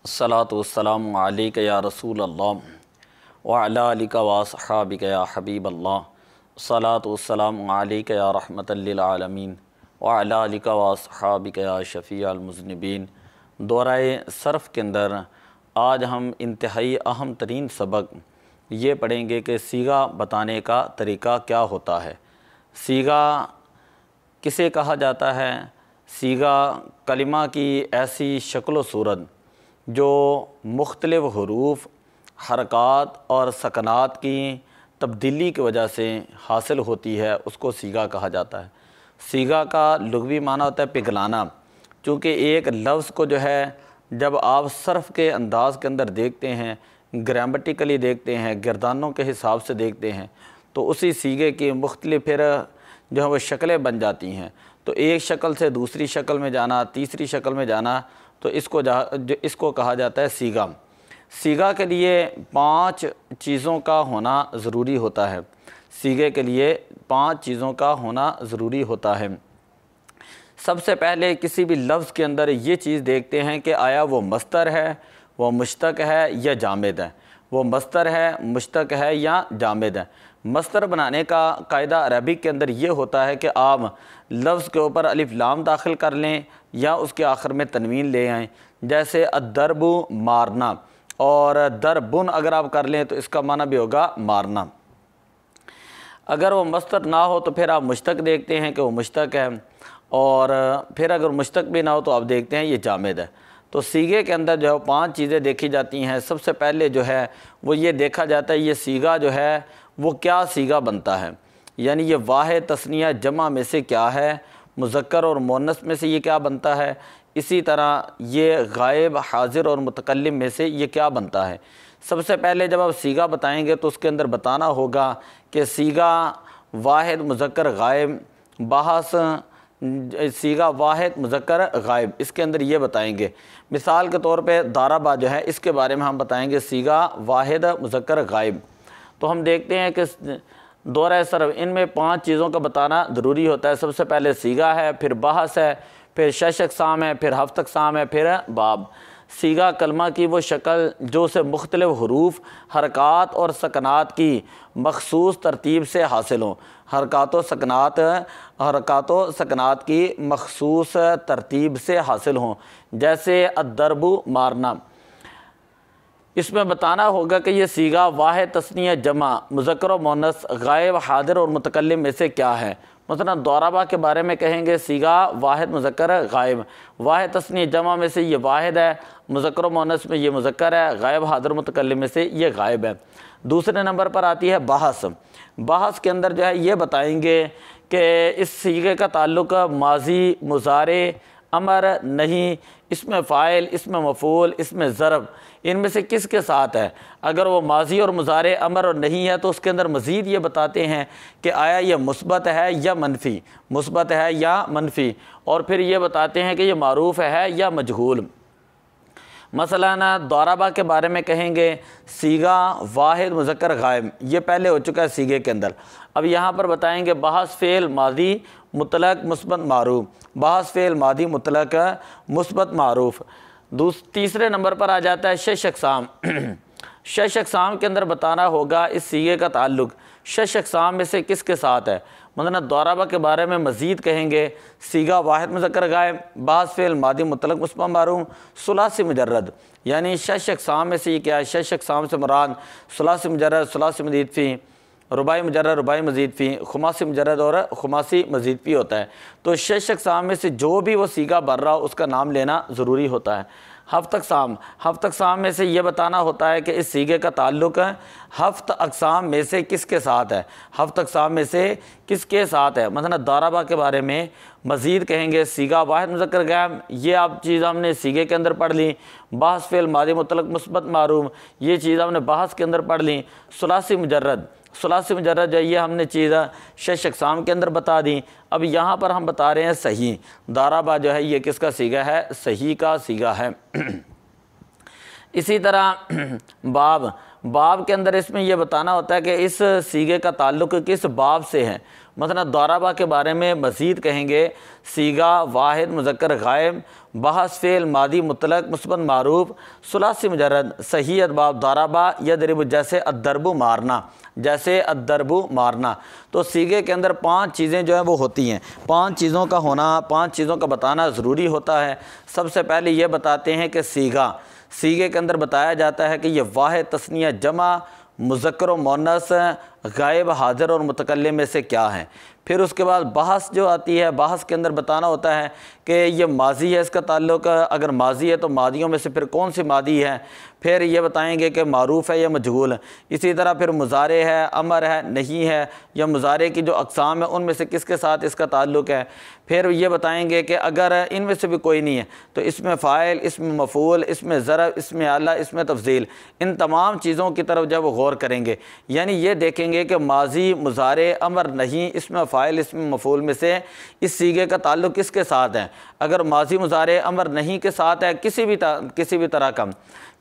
अस्सलातु वस्सलामु अलैका या रसूल अल्लाह व अला आलिका व अस्हाबिका या हबीब अल्लाह। अस्सलातु वस्सलामु अलैका या रहमतल लिल आलमीन व अला आलिका व अस्हाबिका या शफ़ीअल मुज़निबीन। दौराए सर्फ़ के अंदर आज हम इंतहाई अहम तरीन सबक ये पढ़ेंगे कि सीगा बताने का तरीक़ा क्या होता है। सीगा किसे कहा जाता है? सीगा कलिमा की ऐसी शक्ल व सूरत जो मुख्तलिफ़ हुरूफ, हरकात और सकनात की तब्दीली की वजह से हासिल होती है, उसको सीगा कहा जाता है। सीगा का लुग़वी माना होता है पिघलाना। चूँकि एक लफ्ज़ को जो है जब आप सर्फ़ के अंदाज़ के अंदर देखते हैं, ग्रामेटिकली देखते हैं, गिरदानों के हिसाब से देखते हैं, तो उसी सीगे की मुख्तलिफ़ फिर जो है वो शक्लें बन जाती हैं। तो एक शक्ल से दूसरी शक्ल में जाना, तीसरी शक्ल में जाना, तो इसको कहा जाता है सीगा। सीगा के लिए 5 चीज़ों का होना ज़रूरी होता है। सीगे के लिए 5 चीज़ों का होना ज़रूरी होता है। सबसे पहले किसी भी लफ्ज़ के अंदर ये चीज़ देखते हैं कि आया वो मस्तर है, वो मुश्तक है या जामिद है। वो मस्तर है, मुश्तक है या जामिद है। मस्तर बनाने का कायदा अरबिक के अंदर ये होता है कि आप लफ्ज़ के ऊपर अलिफ लाम दाखिल कर लें या उसके आखिर में तनवीन ले आएँ। जैसे अद्दरबु मारना, और दरबुन अगर आप कर लें तो इसका माना भी होगा मारना। अगर वो मस्तर ना हो तो फिर आप मुश्तक देखते हैं कि वो मुश्तक है, और फिर अगर मुश्तक भी ना हो तो आप देखते हैं ये जामिद है। तो सीगे के अंदर जो है 5 चीज़ें देखी जाती हैं। सबसे पहले जो है वो ये देखा जाता है ये सीगा जो है वो क्या सीगा बनता है, यानी ये वाहिद, तस्निया, जमा में से क्या है, मुज़क्कर और मुअन्नस में से ये क्या बनता है। इसी तरह ये गायब, हाजिर और मुतकल्लिम में से ये क्या बनता है। सबसे पहले जब आप सीगा बताएंगे तो उसके अंदर बताना होगा कि सीगा वाहिद, मुज़क्कर, गायब, बहस, सीगा वाहिद, मुज़क्कर, गायब, इसके अंदर ये बताएंगे। मिसाल के तौर पे दाराबा जो है इसके बारे में हम बताएंगे सीगा वाहिद, मुज़क्कर, गायब। तो हम देखते हैं कि दौरा सर्फ़ इनमें 5 चीज़ों का बताना ज़रूरी होता है। सबसे पहले सीगा है, फिर बहस है, फिर शश अक़साम है, फिर हफ्त अक़साम है, फिर बाब। सीगा कलमा की वो शक्ल जो से मुख्तलिफ़ हुरूफ, हरकात और सकनात की मखसूस तरतीब से हासिल हों। हरकात व सकनात की मखसूस तरतीब से हासिल हों। जैसे अद्दरबु मारना, इसमें बताना होगा कि ये सीगा वाहिद, तस्निया, जमा, मुज़क्कर व मुअन्नस, गायब, हादिर और मुतकल्लिम में से क्या है। मसलन दौराबा के बारे में कहेंगे सीगा वाहिद, मुज़क्कर, गायब। वाहिद, तस्निया, जमा में से ये वाहिद है, मुज़क्कर व मुअन्नस में ये मुज़क्कर है, गायब, हादिर, मुतकल्लिम में से ये गायब है। दूसरे नंबर पर आती है बहस। बहस के अंदर जो है ये बताएंगे कि इस सीगे का ताल्लुक़ माजी, मुज़ारे, अमर, नहीं, इसमें फ़ाइल, इसमें मफ़ूल, इसमें ज़रब, इनमें से किसके साथ है। अगर वो माजी और मुज़ारे, अमर और नहीं है तो उसके अंदर मज़ीद ये बताते हैं कि आया ये मुस्बत है या मनफ़ी, मुस्बत है या मनफ़ी, और फिर ये बताते हैं कि ये मारूफ़ है या मजहूल। मसलन दौराबा के बारे में कहेंगे सीगा वाहिद, मुज़क्कर, गायब, ये पहले हो चुका है सीगे के अंदर। अब यहाँ पर बताएंगे बहस फ़ेल मादी मुतलक मुस्बत मारूफ, बहस फ़ेल मादी मुतलक मुस्बत मारूफ। तीसरे नंबर पर आ जाता है शश अक़साम। शश अक़साम के अंदर बताना होगा इस सीगे का ताल्लुक़ शश अक़साम में से किसके साथ है। मतलब दौराबा के बारे में मज़ीद कहेंगे सीगा वाहिद, मुज़क्कर, गायब, बहस फ़ेल मादी मुतलक मुस्बत मारूफ, सुलासी मुजर्रद, यानी शश अक़साम में से ये क्या है। शश अक़साम से मुराद सुलासी मुजर्रद, सुलासी मज़ीद फ़ी, रुबाई मुजर्रद, रुबाई मज़ीद फ़ी, खुमासी मुजर्रद और खुमासी मज़ीद फ़ी होता है। तो शश अक़साम में से जो भी वो सीगा बन रहा हो उसका नाम लेना ज़रूरी होता है। हफ्त अक़साम, हफ्त अक़साम में से ये बताना होता है कि इस सीगे का ताल्लुक़ हफ्त अक़साम में से किसके साथ है, हफ्त अक़साम में से किसके साथ है। मतलब दाराबा के बारे में मज़ीद कहेंगे सीगा वाहिद, मुज़क्कर, गायब, ये आप चीज़ हमने सीगे के अंदर पढ़ ली। बहस फ़ेल मादी मुतलक मुस्बत मारूफ, ये चीज़ हमने बहस के अंदर पढ़ ली। सुलासी मुजर्रद, सुलासी मुजर्रद जो ये हमने चीज़ शश अक़साम के अंदर बता दी। अब यहाँ पर हम बता रहे हैं सही। दाराबा जो है ये किसका सीगा है, सही का सीगा है। इसी तरह बाब, बाब के अंदर इसमें यह बताना होता है कि इस सीगे का ताल्लुक़ किस बाब से है। मतलब दाराबा के बारे में मज़ीद कहेंगे, सीगा वाहिद मुज़क्कर गायब, बहस फ़ेल मादी मुतलक मुस्बत मारूफ, सुलासी मुजर्रद, सही अदबाब दाराबा यदरिबु, जैसे अद्दरबु मारना, जैसे अद्दरबु मारना। तो सीगे के अंदर 5 चीज़ें जो हैं वो होती हैं। 5 चीज़ों का होना, 5 चीज़ों का बताना ज़रूरी होता है। सबसे पहले ये बताते हैं कि सीगे के अंदर बताया जाता है कि ये वाहिद तस्निया जमा मुज़क्कर व मुअन्नस गायब हाज़िर और मुतकल्लिम में से क्या है। फिर उसके बाद बहस जो आती है, बहस के अंदर बताना होता है कि ये माजी है, इसका ताल्लुक़ अगर माजी है तो मादियों में से फिर कौन सी मादी है। फिर ये बताएंगे कि मारूफ़ है या मजहूल। इसी तरह फिर मुज़ारे है, अमर है, नहीं है, या मुज़ारे की जो अक़साम है उनमें से किसके साथ इसका ताल्लुक़ है। फिर ये बताएंगे कि अगर इनमें से भी कोई नहीं है तो इसमें फ़ाइल, इसमें मफ़ूल, इसमें ज़रफ़, इसमें आला, इसमें तफ़ज़ील, इन तमाम चीज़ों की तरफ जब गौर करेंगे, यानी ये देखेंगे कि माजी, मुज़ारे, अमर, नहीं, इसमें फ़ाइल, इसमें मफ़ूल में से इस सीगे का ताल्लुक़ किसके साथ है। अगर माजी, मुज़ारे, अमर, नहीं के साथ है किसी भी तरह का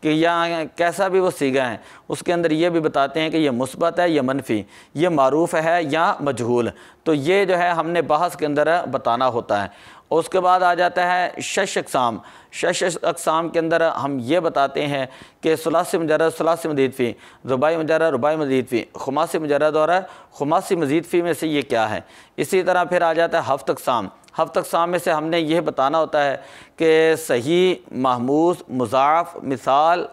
कि या कैसा भी वो सीगा है, उसके अंदर ये भी बताते हैं कि ये मुस्बत है या मनफ़ी, ये मारूफ़ है या मजहूल। तो ये जो है हमने बहस के अंदर बताना होता है। उसके बाद आ जाता है शश अक़साम। शश अक़साम के अंदर हम ये बताते हैं कि सुलासी मुजर्रद, सुलासी मज़ीद फ़ी, रुबाई मुजर्रद, रुबाई मज़ीद फ़ी, खुमासी मुजर्रद और खुमासी मज़ीद फ़ी में से ये क्या है। इसी तरह फिर आ जाता है हफ़्त अक़साम। हफ़्त अक़साम में से हमने यह बताना होता है कि सही, महमूस, मुज़ाफ़, मिसाल,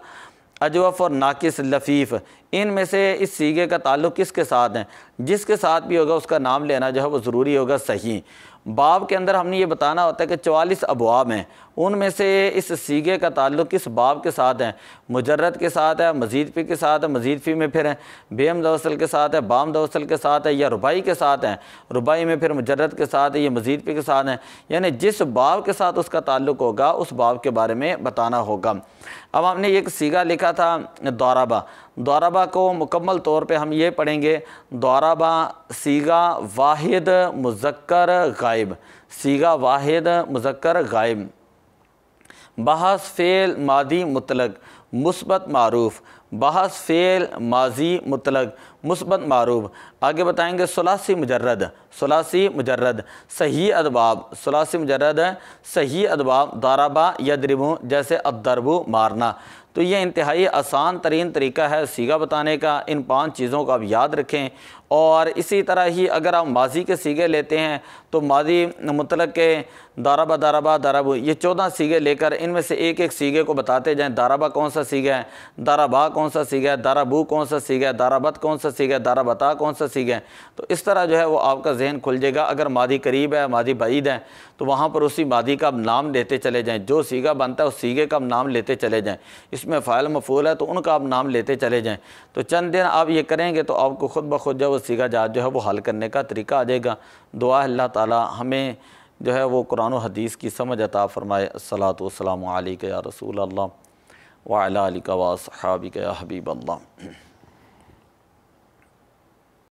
अजवफ़ और नाकिस, लफ़ीफ़, इनमें से इस सीगे का ताल्लुक़ किसके साथ है। जिसके साथ भी होगा उसका नाम लेना जो है वो ज़रूरी होगा सही। बाब के अंदर हमने ये बताना होता है कि 44 अबवाब हैं, उनमें से इस सीगे का ताल्लुक़ किस बाब के साथ है। मुजर्रद के साथ है, मज़ीद फ़ी के साथ है, मज़ीद फ़ी में फिर बेम दवसल के साथ है, बाम दवसल के साथ है, या रुबाई के साथ है, रुबाई में फिर मुजर्रद के साथ है, या मज़ीद फ़ी के साथ है। यानी जिस बाब के साथ उसका ताल्लुक़ होगा उस बाब के बारे में बताना होगा। अब हमने एक सीगा लिखा था दाराबा। दाराबा को मुकम्मल तौर पे हम ये पढ़ेंगे, दाराबा सीगा वाहिद मुज़क्कर गायब, सीगा वाहिद मुज़क्कर गायब, बहस फ़ेल मादी मुतलक मुस्बत मारूफ़, बहस फ़ेल माजी मुतलक मुस्बत मारूफ़। आगे बताएंगे सुलासी मुजर्रद, सुलासी मुजर्रद, सही अदबाब, सुलासी मुजर्रद सही अदबाब, दाराबा यदरिबु, जैसे अद्दरबु मारना। तो ये इंतहाई आसान तरीन तरीका है सीगा बताने का। इन 5 चीज़ों को आप याद रखें। और इसी तरह ही अगर आप माजी के सीगे लेते हैं तो माजी मुतलक के दाराबा, दाराबा, दाराबू, ये 14 सीगे लेकर इनमें से एक एक सीगे को बताते जाएं। दाराबा कौन सा सीगा है, दाराबा कौन सा सीगा है, दाराबू कौन सा सीगा है, दाराबत कौन सा सीगा है, दाराबता कौन सा सीगा है। तो इस तरह जो है वो आपका जहन खुल जाएगा। अगर मादी करीब है, मादी बाईद है, तो वहाँ पर उसी मादी का नाम लेते चले जाएँ। जो सीगा बनता है उस सीगे का नाम लेते चले जाएँ। इसमें फ़ाइल मफ़ूल है तो उनका आप नाम लेते चले जाएँ। तो चंद दिन आप ये करेंगे तो आपको ख़ुद ब खुद जो वो सीगा जात जो है वो हल करने का तरीका आ जाएगा। दुआ अल्लाह ताला हमें जो है वो कुरान और हदीस की समझ अता फ़रमाए। अस्सलातु वस्सलामु अलैका या रसूल अल्लाह व अला आलिका व अस्हाबिका या हबीब अल्लाह।